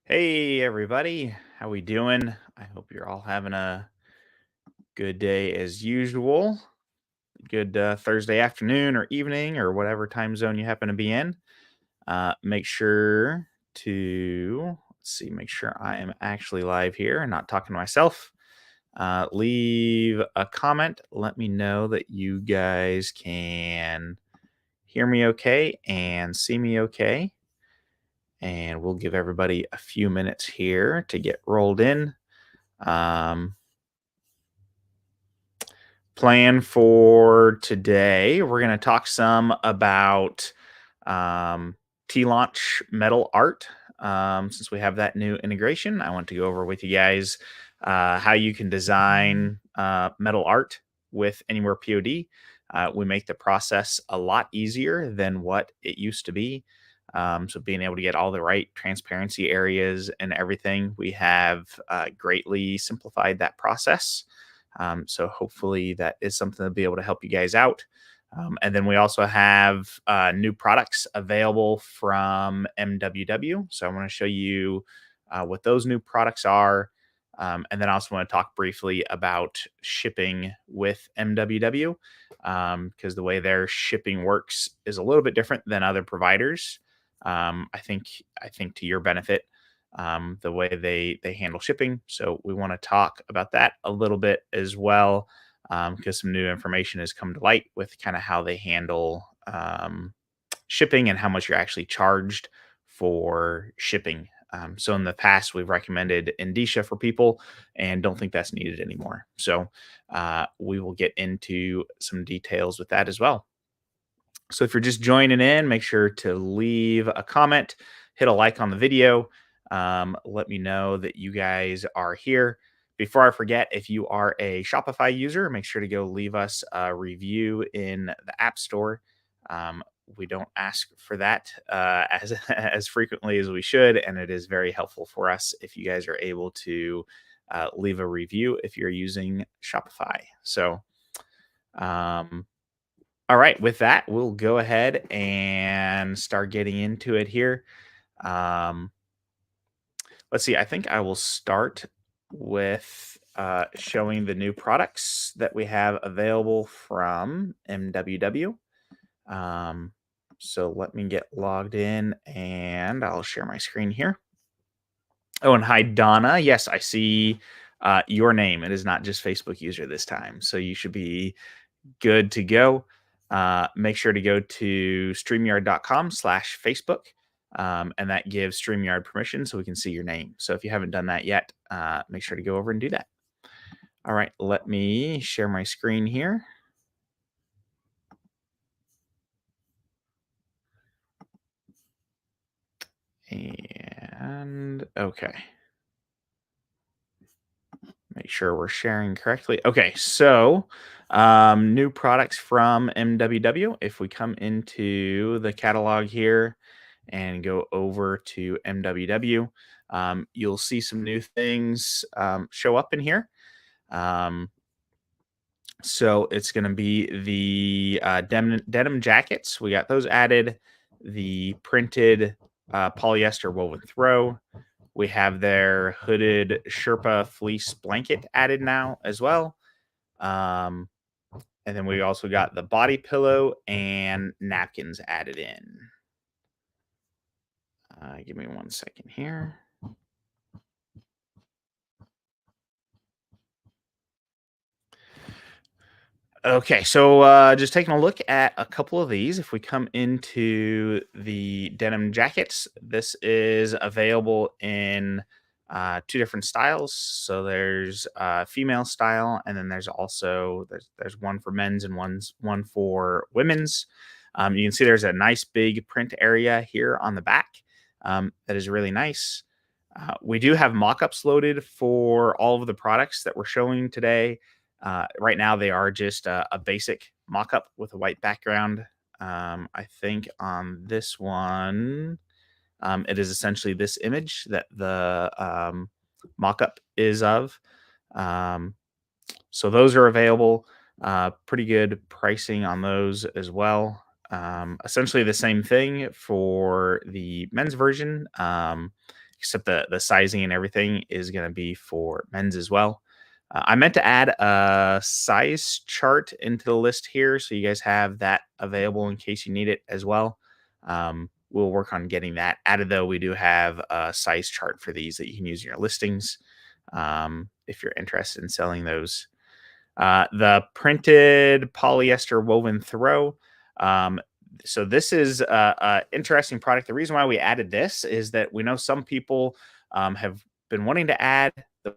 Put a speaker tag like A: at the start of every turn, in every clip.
A: Hey everybody, how we doing? I hope you're all having a good day as usual. Good Thursday afternoon or evening or whatever time zone you happen to be in. Make sure to make sure I am actually live here and not talking to myself. Leave a comment. Let me know that you guys can hear me okay and see me okay. And we'll give everybody a few minutes here to get rolled in. Um, Plan for today, we're going to talk some about um, teelaunch metal art. Since we have that new integration, I want to go over with you guys how you can design metal art with Anywhere POD. We make the process a lot easier than what it used to be. So being able to get all the right transparency areas and everything, we have greatly simplified that process. So hopefully that is something to be able to help you guys out. And then we also have new products available from MWW. So I want to show you what those new products are. And then I also want to talk briefly about shipping with MWW because the way their shipping works is a little bit different than other providers. I think to your benefit, the way they handle shipping. So we want to talk about that a little bit as well, because some new information has come to light with kind of how they handle shipping and how much you're actually charged for shipping. So in the past, we've recommended Indicia for people, and don't think that's needed anymore. So we will get into some details with that as well. So if you're just joining in, make sure to leave a comment, hit a like on the video. Let me know that you guys are here. Before I forget, if you are a Shopify user, make sure to go leave us a review in the App Store. We don't ask for that as as frequently as we should, and it is very helpful for us if you guys are able to leave a review if you're using Shopify. So, um, all right, with that, we'll go ahead and start getting into it here. Um, let's see. I think I will start with showing the new products that we have available from MWW. Um, so let me get logged in and I'll share my screen here. Oh, and hi, Donna. Yes, I see your name. It is not just Facebook user this time. So you should be good to go. Make sure to go to streamyard.com/Facebook. And that gives StreamYard permission so we can see your name. So if you haven't done that yet, make sure to go over and do that. All right, let me share my screen here. And okay. Make sure we're sharing correctly. Okay, so new products from MWW. If we come into the catalog here and go over to MWW, you'll see some new things show up in here. So it's going to be the denim jackets. We got those added. The printed polyester woven throw. We have their hooded Sherpa fleece blanket added now as well. Um, and then we also got the body pillow and napkins added in. Give me 1 second here. Okay, so just taking a look at a couple of these. If we come into the denim jackets, this is available in two different styles. So there's female style, and then there's also there's one for men's and one for women's. You can see there's a nice big print area here on the back that is really nice. We do have mock-ups loaded for all of the products that we're showing today. Right now, they are just a basic mock-up with a white background. I think on this one, it is essentially this image that the mock-up is of. Um, so those are available. Pretty good pricing on those as well. Essentially the same thing for the men's version. except the sizing and everything is going to be for men's as well. I meant to add a size chart into the list here so you guys have that available in case you need it as well. We'll work on getting that added, though. We do have a size chart for these that you can use in your listings if you're interested in selling those. The printed polyester woven throw. Um, so this is a interesting product. The reason why we added this is that we know some people have been wanting to add the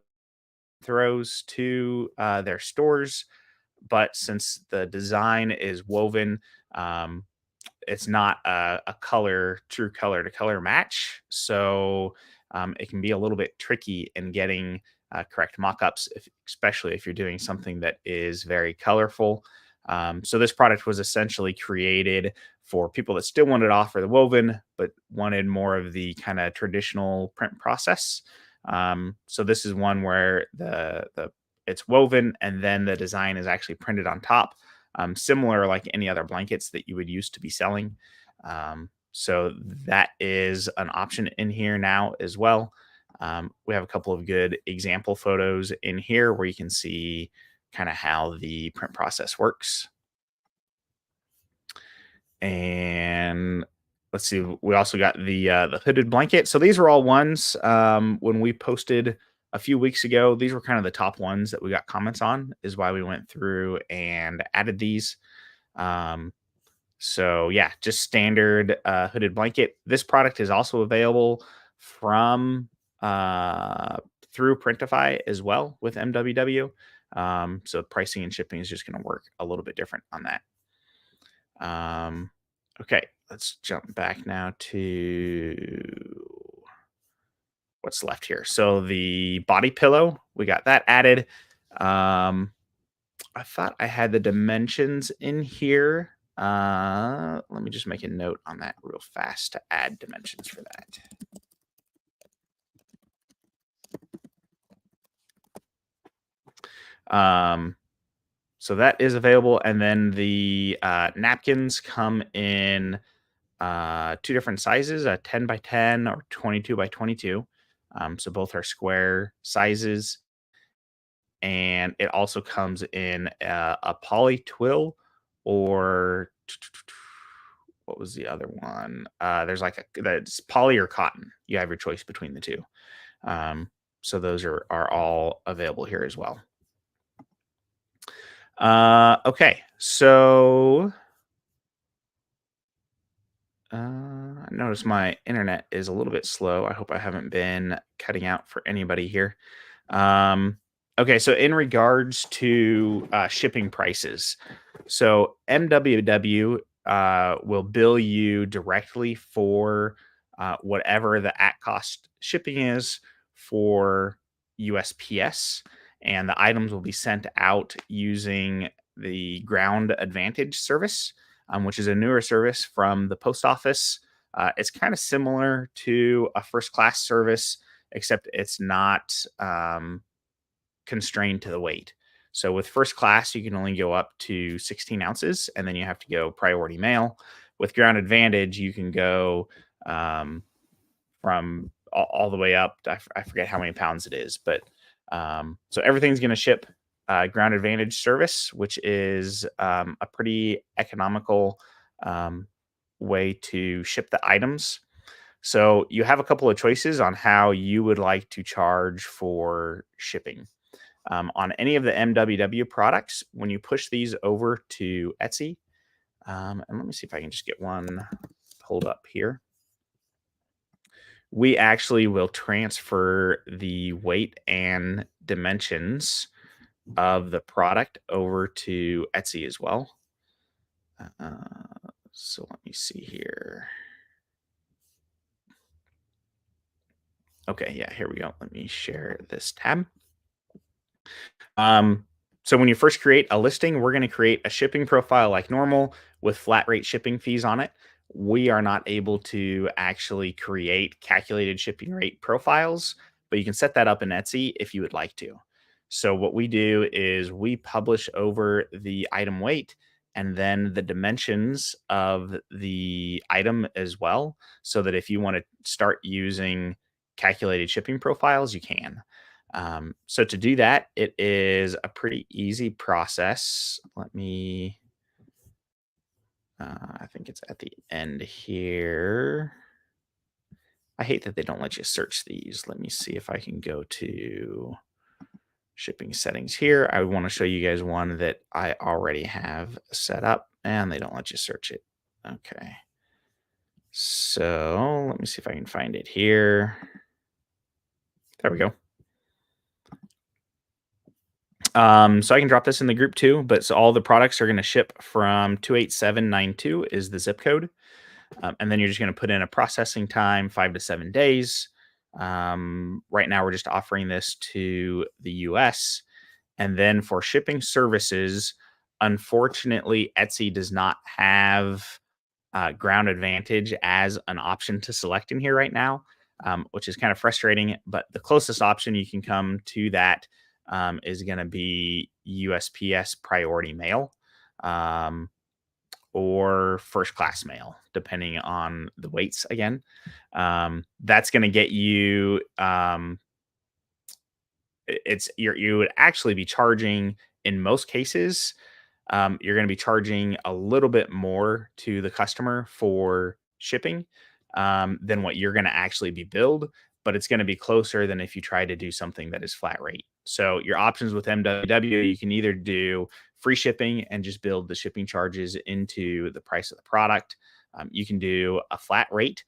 A: throws to their stores, but since the design is woven, um, it's not a color, true color to color match. So it can be a little bit tricky in getting correct mock-ups, especially if you're doing something that is very colorful. So this product was essentially created for people that still wanted to offer the woven, but wanted more of the kind of traditional print process. So this is one where the it's woven and then the design is actually printed on top, similar like any other blankets that you would use to be selling. So that is an option in here now as well. We have a couple of good example photos in here where you can see kind of how the print process works. And let's see, we also got the hooded blanket. So these were all ones when we posted a few weeks ago. These were kind of the top ones that we got comments on, is why we went through and added these. Um, so yeah, just standard hooded blanket. This product is also available from uh, through Printify as well with MWW. So pricing and shipping is just going to work a little bit different on that. Okay, let's jump back now to what's left here. So the body pillow, we got that added. I thought I had the dimensions in here. Let me just make a note on that real fast to add dimensions for that. So that is available. And then the napkins come in two different sizes, a 10 by 10 or 22 by 22. So both are square sizes. And it also comes in a poly twill or what was the other one? There's like that's poly or cotton. You have your choice between the two. So those are all available here as well. Okay, so I notice my internet is a little bit slow. I hope I haven't been cutting out for anybody here. Um, okay, so in regards to shipping prices, so MWW will bill you directly for whatever the at cost shipping is for USPS, and the items will be sent out using the Ground Advantage service, which is a newer service from the post office. It's kind of similar to a first class service, except it's not constrained to the weight. So with first class, you can only go up to 16 ounces, and then you have to go priority mail. With Ground Advantage, you can go from all the way up. I forget how many pounds it is, but so everything's going to ship Ground Advantage service, which is a pretty economical way to ship the items. So you have a couple of choices on how you would like to charge for shipping. On any of the MWW products, when you push these over to Etsy, and let me see if I can just get one pulled up here. We actually will transfer the weight and dimensions of the product over to Etsy as well. So let me see here. Okay, yeah, here we go. Let me share this tab. So when you first create a listing, we're going to create a shipping profile like normal with flat rate shipping fees on it. We are not able to actually create calculated shipping rate profiles, but you can set that up in Etsy if you would like to. So what we do is we publish over the item weight and then the dimensions of the item as well, so that if you want to start using calculated shipping profiles, you can. So to do that, it is a pretty easy process. Let me, I think it's at the end here. I hate that they don't let you search these. Let me see if I can go to shipping settings here. I want to show you guys one that I already have set up, and they don't let you search it. Okay. So let me see if I can find it here. There we go. So I can drop this in the group too, but so all the products are going to ship from 28792 is the zip code. And then you're just going to put in a processing time, 5 to 7 days. Right now, we're just offering this to the US. And then for shipping services, unfortunately, Etsy does not have ground advantage as an option to select in here right now, which is kind of frustrating. But the closest option you can come to that is going to be USPS priority mail. Or first class mail, depending on the weights again. That's going to get you, you would actually be charging in most cases, you're going to be charging a little bit more to the customer for shipping than what you're going to actually be billed, but it's going to be closer than if you try to do something that is flat rate. So your options with MWW, you can either do free shipping and just build the shipping charges into the price of the product. You can do a flat rate,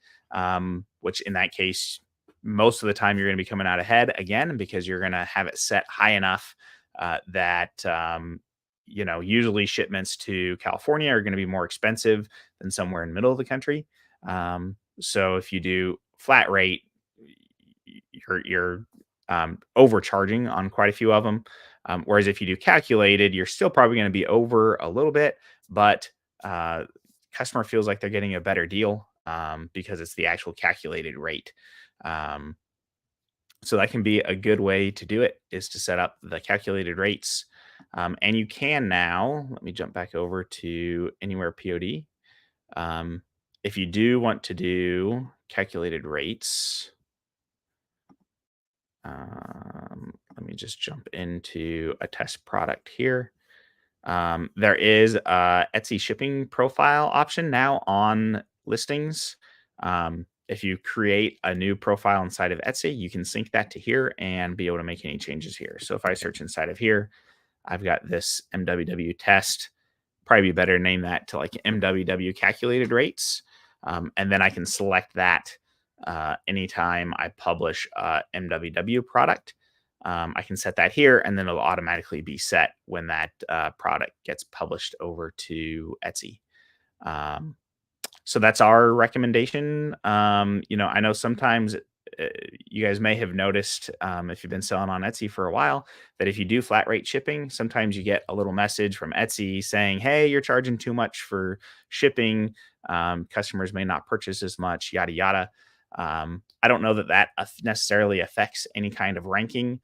A: which in that case, most of the time you're going to be coming out ahead again because you're going to have it set high enough that usually shipments to California are going to be more expensive than somewhere in the middle of the country. So if you do flat rate, you're overcharging on quite a few of them. Whereas if you do calculated, you're still probably going to be over a little bit, but customer feels like they're getting a better deal because it's the actual calculated rate. Um, so that can be a good way to do it, is to set up the calculated rates. And you can now, let me jump back over to Anywhere POD. If you do want to do calculated rates, let me just jump into a test product here. There is a Etsy shipping profile option now on listings. If you create a new profile inside of Etsy, you can sync that to here and be able to make any changes here. So if I search inside of here, I've got this MWW test. Probably be better to name that to like MWW calculated rates. And then I can select that anytime I publish a MWW product. I can set that here, and then it'll automatically be set when that product gets published over to Etsy. Um, so that's our recommendation. I know sometimes you guys may have noticed, if you've been selling on Etsy for a while, that if you do flat rate shipping, sometimes you get a little message from Etsy saying, "Hey, you're charging too much for shipping. Customers may not purchase as much, yada yada." I don't know that necessarily affects any kind of ranking,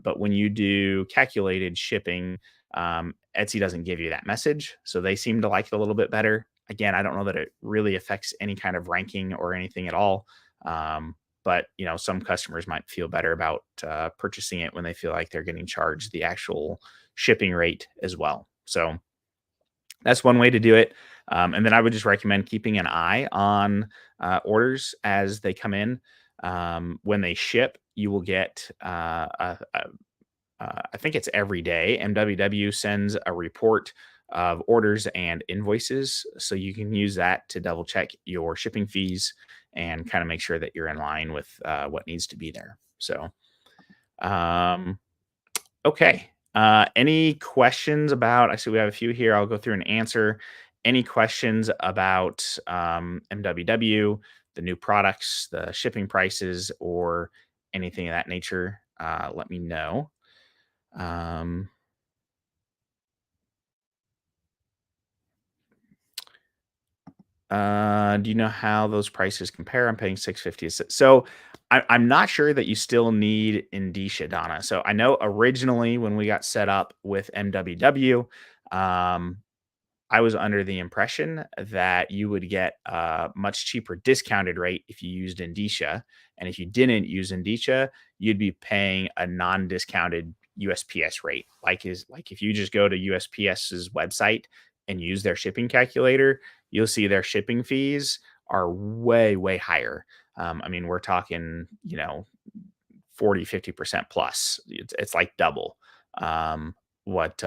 A: but when you do calculated shipping, Etsy doesn't give you that message, so they seem to like it a little bit better. Again, I don't know that it really affects any kind of ranking or anything at all. But some customers might feel better about purchasing it when they feel like they're getting charged the actual shipping rate as well. So that's one way to do it. And then I would just recommend keeping an eye on orders as they come in. When they ship, you will get I think it's every day. MWW sends a report of orders and invoices. So you can use that to double check your shipping fees and kind of make sure that you're in line with what needs to be there. So, um, okay. Any questions about? I see we have a few here. I'll go through and answer. Any questions about MWW, the new products, the shipping prices, or anything of that nature? Let me know. Um, do you know how those prices compare? I'm paying 650. So I'm not sure that you still need Indicia, Donna. So I know originally when we got set up with MWW, I was under the impression that you would get a much cheaper discounted rate if you used Indicia, and if you didn't use Indicia, you'd be paying a non-discounted USPS rate. Like if you just go to USPS's website and use their shipping calculator, you'll see their shipping fees are way higher. I mean, we're talking, 40-50% plus. It's like double um, what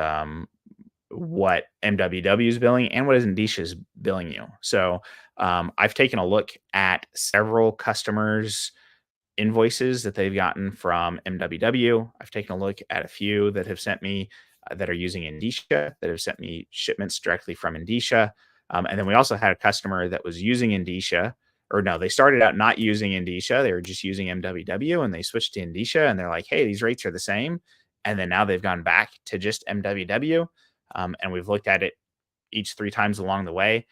A: what MWW is billing and what is Indicia's billing you. So I've taken a look at several customers' invoices that they've gotten from MWW. I've taken a look at a few that have sent me that are using Indicia, that have sent me shipments directly from Indicia. And then we also had a customer that was using Indicia, or no, they started out not using Indicia. They were just using MWW and they switched to Indicia and they're like, hey, these rates are the same. And then now they've gone back to just MWW. And we've looked at it each 3 times along the way.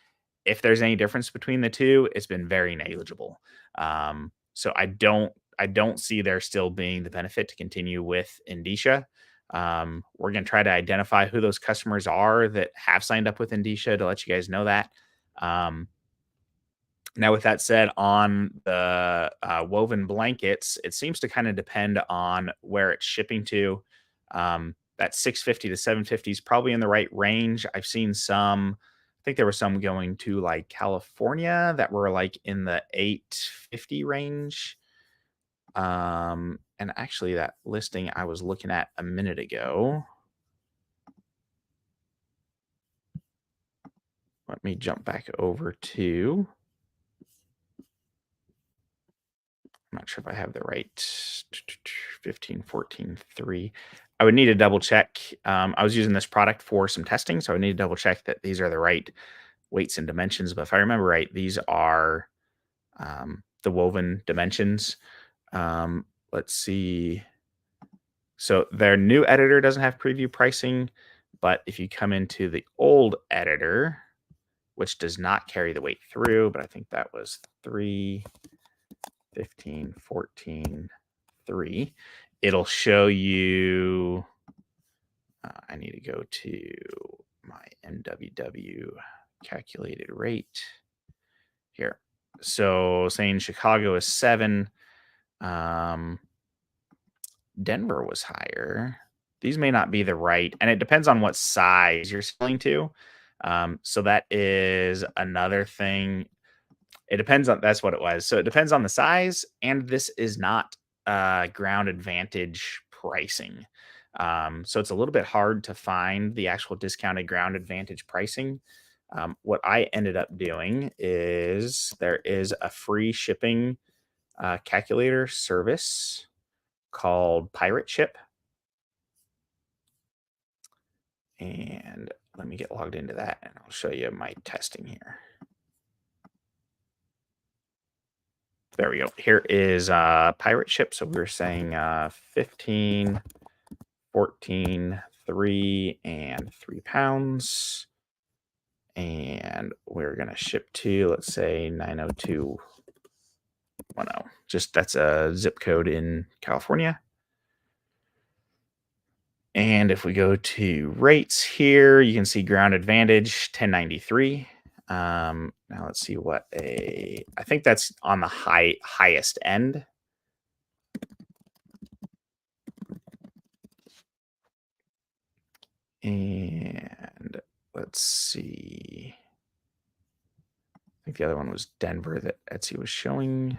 A: If there's any difference between the two, it's been very negligible. So I don't see there still being the benefit to continue with Indicia. We're going to try to identify who those customers are that have signed up with Indicia to let you guys know that. Now, with that said, on the woven blankets, it seems to kind of depend on where it's shipping to. That 650 to 750 is probably in the right range. I've seen some, I think there were some going to like California that were like in the 850 range. And actually, that listing I was looking at a minute ago. Let me jump back over to. I'm not sure if I have the right 15, 14, 3. I would need to double check. I was using this product for some testing, so I need to double check that these are the right weights and dimensions. But if I remember right, these are the woven dimensions. Let's see. So their new editor doesn't have preview pricing, but if you come into the old editor, which does not carry the weight through, but I think that was 3, 15, 14, 3. It'll show you. I need to go to my MWW calculated rate here. So saying Chicago is 7. Denver was higher. These may not be the right, and it depends on what size you're selling to. So that is another thing. It depends on that's what it was. So it depends on the size, and this is not ground advantage pricing. So it's a little bit hard to find the actual discounted ground advantage pricing. What I ended up doing is there is a free shipping calculator service called Pirate Ship. And let me get logged into that and I'll show you my testing here. There we go. Here is Pirate Ship. So we were saying 15, 14, 3, and 3 pounds. And we're going to ship to, let's say, 90210. Just that's a zip code in California. And if we go to rates here, you can see ground advantage 1093. Now let's see what I think that's on the highest end. And let's see. I think the other one was Denver that Etsy was showing.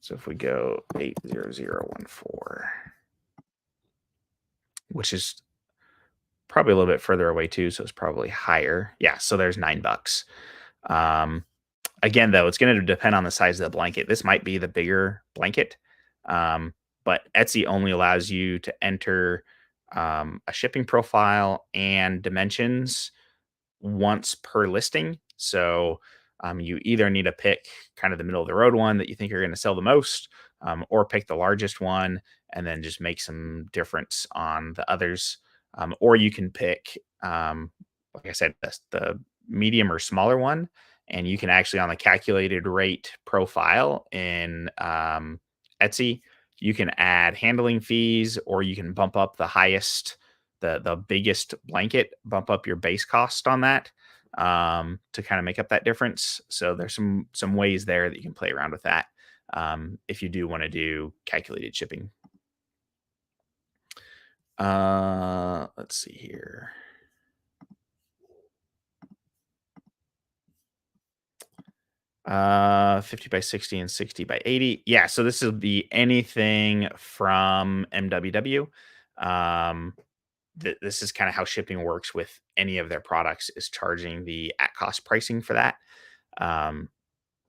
A: So if we go 80014, which is probably a little bit further away too, so it's probably higher. Yeah, so there's $9. Again, though, it's going to depend on the size of the blanket. This might be the bigger blanket, but Etsy only allows you to enter a shipping profile and dimensions once per listing. So you either need to pick kind of the middle of the road one that you think you're going to sell the most, or pick the largest one and then just make some difference on the others. Or you can pick, like I said, the medium or smaller one. And you can actually, on the calculated rate profile in Etsy, you can add handling fees, or you can bump up the highest, the biggest blanket, bump up your base cost on that. to kind of make up that difference. So there's some ways there that you can play around with that if you do want to do calculated shipping. Let's see here. 50 by 60 and 60 by 80. Yeah, so this will be anything from MWW. Um, this is kind of how shipping works with any of their products, is charging the at cost pricing for that. Um,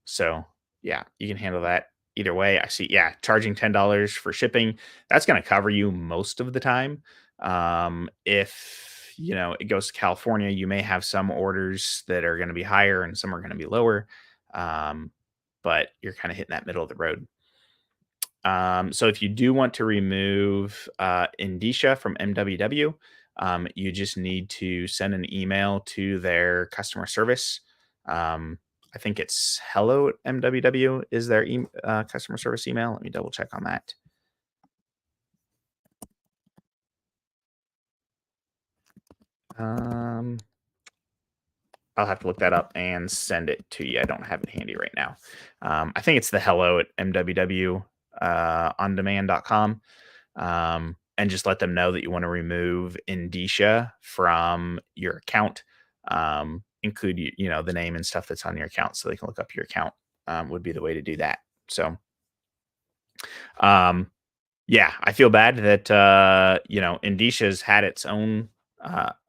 A: so yeah, you can handle that either way. I see. Yeah, charging $10 for shipping, that's going to cover you most of the time. If it goes to California, you may have some orders that are going to be higher and some are going to be lower. Um, but you're kind of hitting that middle of the road. So if you do want to remove Indicia from MWW, you just need to send an email to their customer service. Um, I think it's hello at MWW is their customer service email. Let me double check on that. Um, I'll have to look that up and send it to you. I don't have it handy right now. I think it's the hello at MWW ondemand.com. And just let them know that you want to remove Indicia from your account. Include the name and stuff that's on your account so they can look up your account. Would be the way to do that. So, um, yeah, I feel bad that Indicia's had its own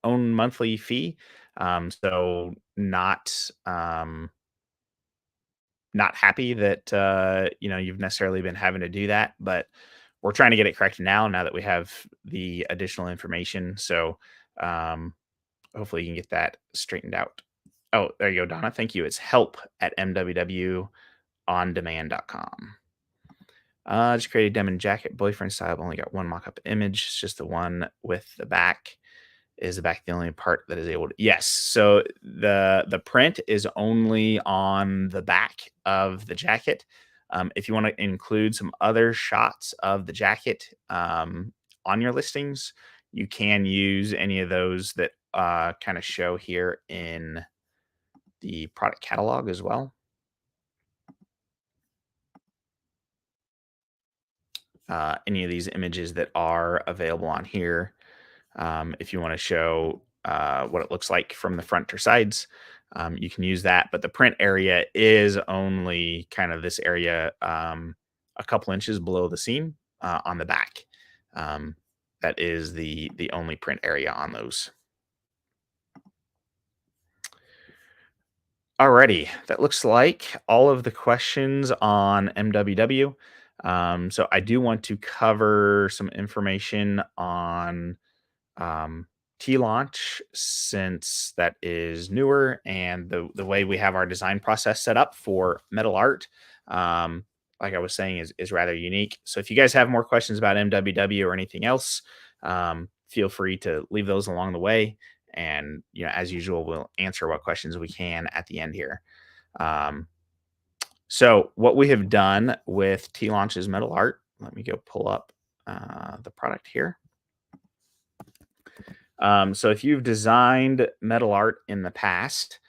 A: monthly fee. So not happy that you've necessarily been having to do that, but we're trying to get it corrected now that we have the additional information. So hopefully you can get that straightened out. Oh, there you go, Donna. Thank you. It's help at mwwondemand.com. Just created denim jacket, boyfriend style. I've only got one mock-up image. It's just the one with the back. Is the back the only part that is able to? Yes. So the print is only on the back of the jacket. If you want to include some other shots of the jacket on your listings, you can use any of those that kind of show here in the product catalog as well. Any of these images that are available on here. If you want to show what it looks like from the front or sides, you can use that. But the print area is only kind of this area a couple inches below the seam on the back. That is the only print area on those. Alrighty, that looks like all of the questions on MWW. So I do want to cover some information on teelaunch, since that is newer, and the way we have our design process set up for metal art, um, like I was saying, is rather unique. So if you guys have more questions about MWW or anything else, feel free to leave those along the way. And as usual, we'll answer what questions we can at the end here. Um, so what we have done with teelaunch's metal art, let me go pull up the product here. So if you've designed metal art in the past,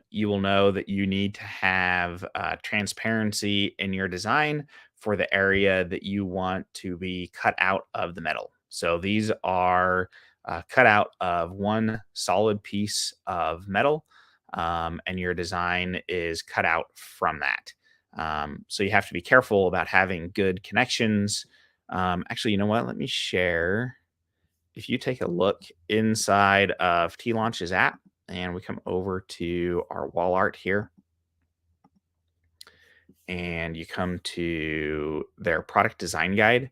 A: you will know that you need to have transparency in your design for the area that you want to be cut out of the metal. So these are cut out of one solid piece of metal, and your design is cut out from that. So you have to be careful about having good connections. Actually, you know what? Let me share. If you take a look inside of teelaunch's app and we come over to our wall art here and you come to their product design guide,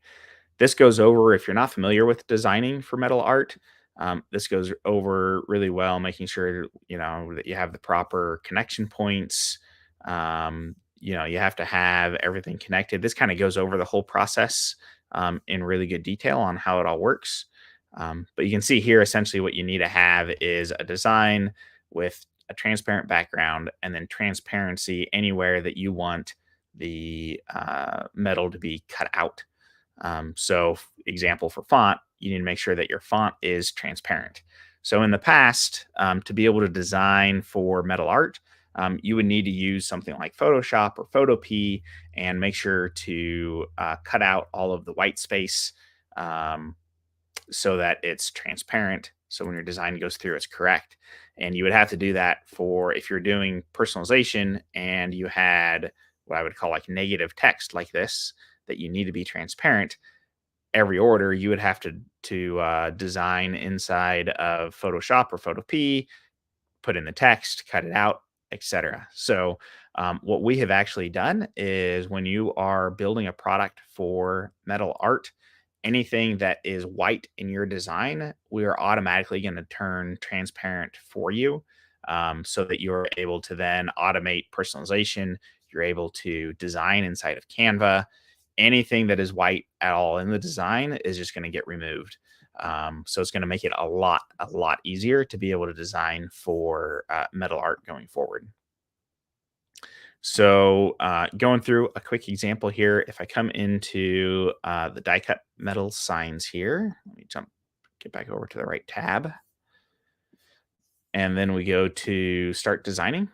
A: this goes over, if you're not familiar with designing for metal art, this goes over really well, making sure that you have the proper connection points. You have to have everything connected. This kind of goes over the whole process in really good detail on how it all works. But you can see here essentially what you need to have is a design with a transparent background and then transparency anywhere that you want the metal to be cut out. So example for font, you need to make sure that your font is transparent. So in the past, to be able to design for metal art, you would need to use something like Photoshop or Photopea and make sure to cut out all of the white space, um, so that it's transparent. So when your design goes through, it's correct. And you would have to do that for if you're doing personalization and you had what I would call like negative text like this that you need to be transparent. Every order you would have to design inside of Photoshop or Photopea, put in the text, cut it out, etc. So, what we have actually done is when you are building a product for metal art, anything that is white in your design, we are automatically going to turn transparent for you, so that you're able to then automate personalization. You're able to design inside of Canva. Anything that is white at all in the design is just going to get removed. So it's going to make it a lot easier to be able to design for metal art going forward. So going through a quick example here, if I come into the die cut metal signs here, let me get back over to the right tab. And then we go to start designing.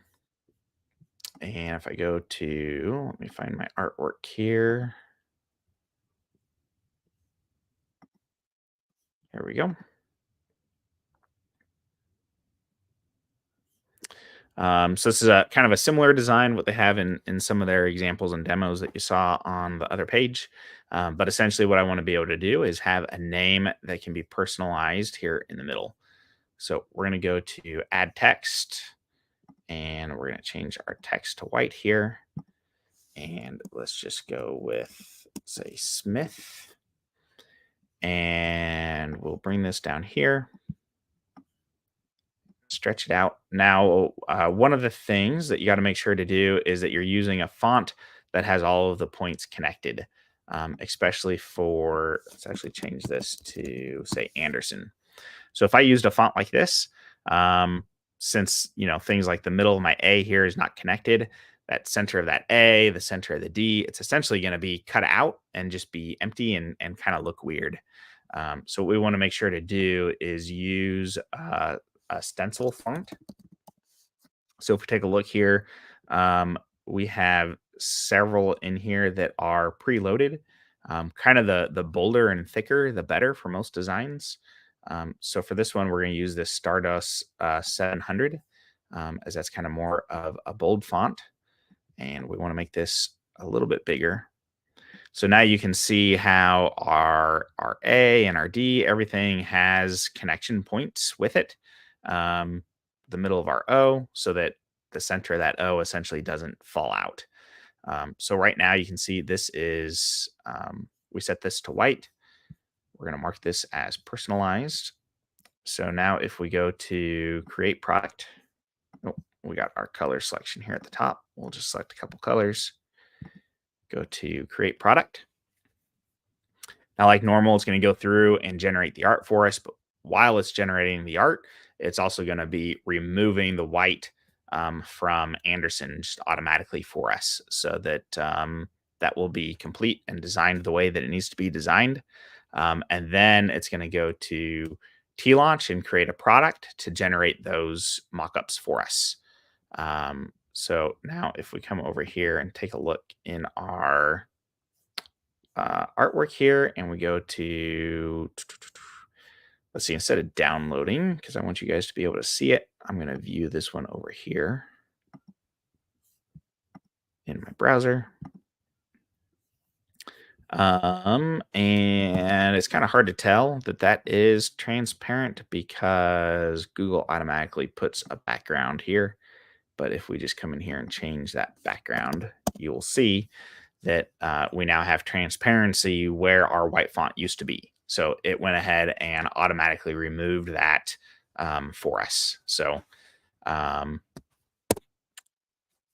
A: And if I go to, let me find my artwork here. There we go. So this is a kind of a similar design what they have in some of their examples and demos that you saw on the other page. But essentially, what I want to be able to do is have a name that can be personalized here in the middle. So we're going to go to add text, and we're going to change our text to white here. And let's just go with, say, Smith. And we'll bring this down here, stretch it out. Now, one of the things that you got to make sure to do is that you're using a font that has all of the points connected, especially for, let's actually change this to, say, Anderson. So if I used a font like this, since, things like the middle of my A here is not connected, that center of that A, the center of the D, it's essentially going to be cut out and just be empty and kind of look weird. So what we want to make sure to do is use a stencil font. So if we take a look here, we have several in here that are preloaded. Kind of the bolder and thicker, the better for most designs. So for this one, we're going to use this Stardust 700, as that's kind of more of a bold font. And we want to make this a little bit bigger. So now you can see how our A and our D, everything has connection points with it. The middle of our O, so that the center of that O essentially doesn't fall out. So right now you can see this is, we set this to white. We're going to mark this as personalized. So now if we go to create product, oh, we got our color selection here at the top. We'll just select a couple colors, go to create product. Now, like normal, it's going to go through and generate the art for us. But while it's generating the art, it's also going to be removing the white from Anderson just automatically for us, so that that will be complete and designed the way that it needs to be designed. And then it's going to go to teelaunch and create a product to generate those mockups for us. So now if we come over here and take a look in our artwork here and we go to, let's see, instead of downloading, because I want you guys to be able to see it, I'm going to view this one over here in my browser. And it's kind of hard to tell that that is transparent because Google automatically puts a background here. But if we just come in here and change that background, you'll see that we now have transparency where our white font used to be. So it went ahead and automatically removed that for us. So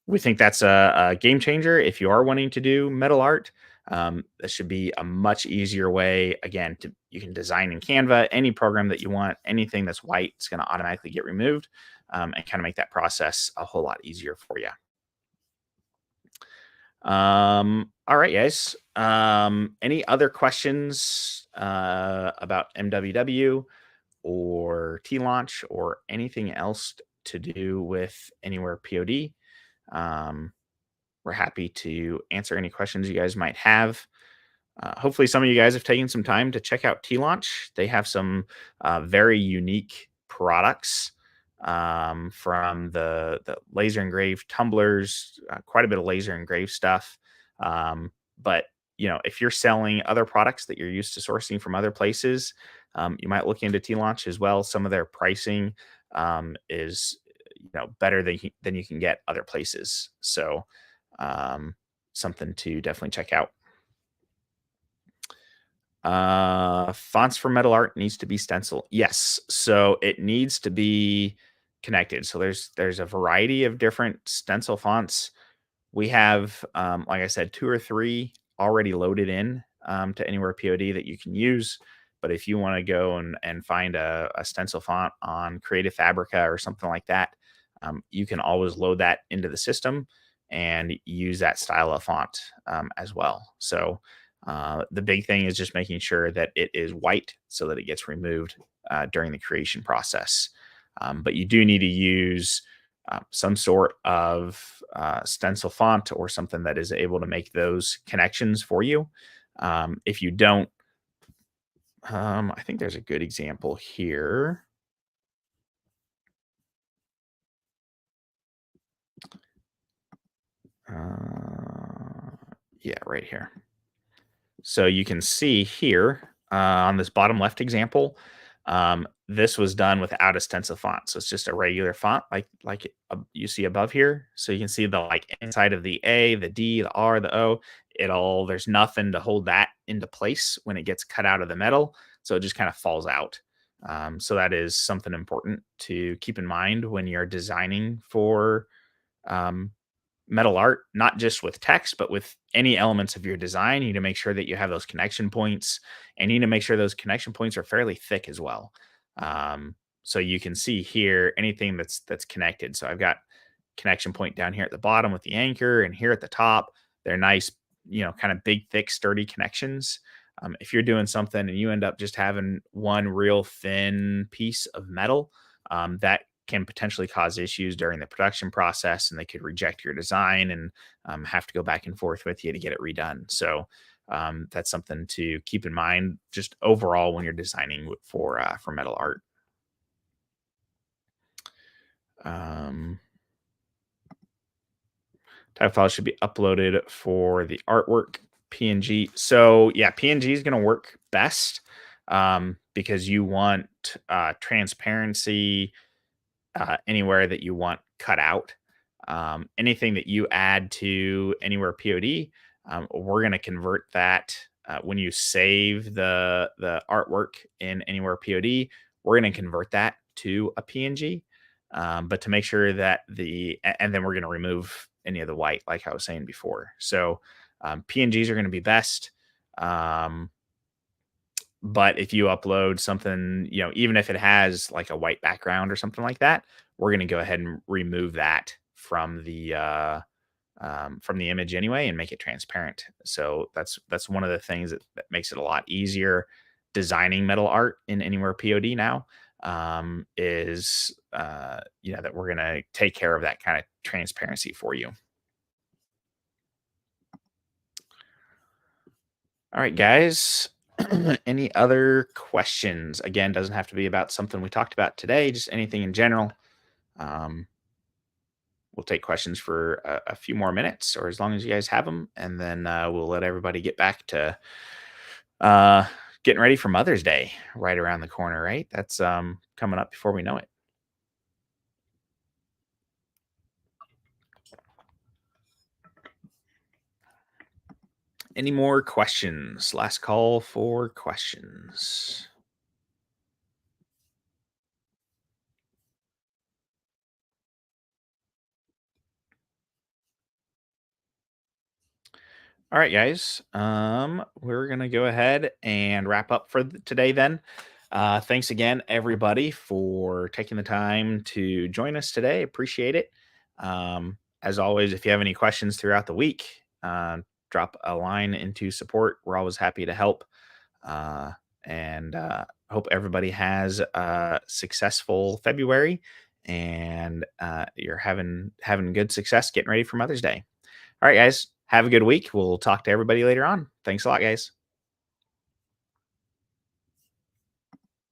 A: we think that's a game changer if you are wanting to do metal art. That should be a much easier way. Again, you can design in Canva, any program that you want, anything that's white, it's going to automatically get removed, and kind of make that process a whole lot easier for you. All right, guys. Any other questions about MWW? or teelaunch or anything else to do with Anywhere POD, um, we're happy to answer any questions you guys might have. Hopefully, some of you guys have taken some time to check out teelaunch. They have some very unique products, from the laser engraved tumblers, quite a bit of laser engraved stuff. But if you're selling other products that you're used to sourcing from other places, you might look into teelaunch as well. Some of their pricing is better than you can get other places. So, um, something to definitely check out. Fonts for metal art needs to be stencil. Yes. So it needs to be connected. So there's a variety of different stencil fonts. We have, like I said, 2 or 3 already loaded in, to Anywhere POD that you can use. But if you want to go and find a stencil font on Creative Fabrica or something like that, you can always load that into the system and use that style of font, as well. So the big thing is just making sure that it is white so that it gets removed during the creation process. But you do need to use some sort of stencil font or something that is able to make those connections for you. If you don't, I think there's a good example here. Yeah, right here. So you can see here on this bottom left example, this was done without a stencil font. So it's just a regular font like you see above here. So you can see the like inside of the A, the D, the R, the O. There's nothing to hold that into place when it gets cut out of the metal. So it just kind of falls out. So that is something important to keep in mind when you're designing for um, metal art, not just with text, but with any elements of your design. You need to make sure that you have those connection points, and you need to make sure those connection points are fairly thick as well. Um, so you can see here anything that's connected. So I've got connection point down here at the bottom with the anchor, and here at the top, they're nice, kind of big, thick, sturdy connections. If you're doing something and you end up just having one real thin piece of metal, that can potentially cause issues during the production process, and they could reject your design and have to go back and forth with you to get it redone. So that's something to keep in mind, just overall when you're designing for metal art. Um, Type file should be uploaded for the artwork PNG. So yeah, PNG is going to work best, because you want transparency anywhere that you want cut out. Anything that you add to Anywhere POD, we're going to convert that when you save the artwork in Anywhere POD. We're going to convert that to a PNG, but to make sure that and then we're going to remove any of the white, like I was saying before. So PNGs are going to be best. Um, but if you upload something, even if it has like a white background or something like that, we're going to go ahead and remove that from the image anyway and make it transparent. So that's one of the things that makes it a lot easier designing metal art in Anywhere POD now. Is that we're going to take care of that kind of transparency for you. All right, guys. Any other questions? Again, doesn't have to be about something we talked about today, just anything in general. Um, we'll take questions for a few more minutes or as long as you guys have them, and then we'll let everybody get back to uh, getting ready for Mother's Day right around the corner, right? That's coming up before we know it. Any more questions? Last call for questions. All right, guys. We're gonna go ahead and wrap up for today. Then, thanks again, everybody, for taking the time to join us today. Appreciate it. As always, if you have any questions throughout the week, drop a line into support. We're always happy to help. And hope everybody has a successful February, and you're having good success getting ready for Mother's Day. All right, guys, have a good week. We'll talk to everybody later on. Thanks a lot, guys.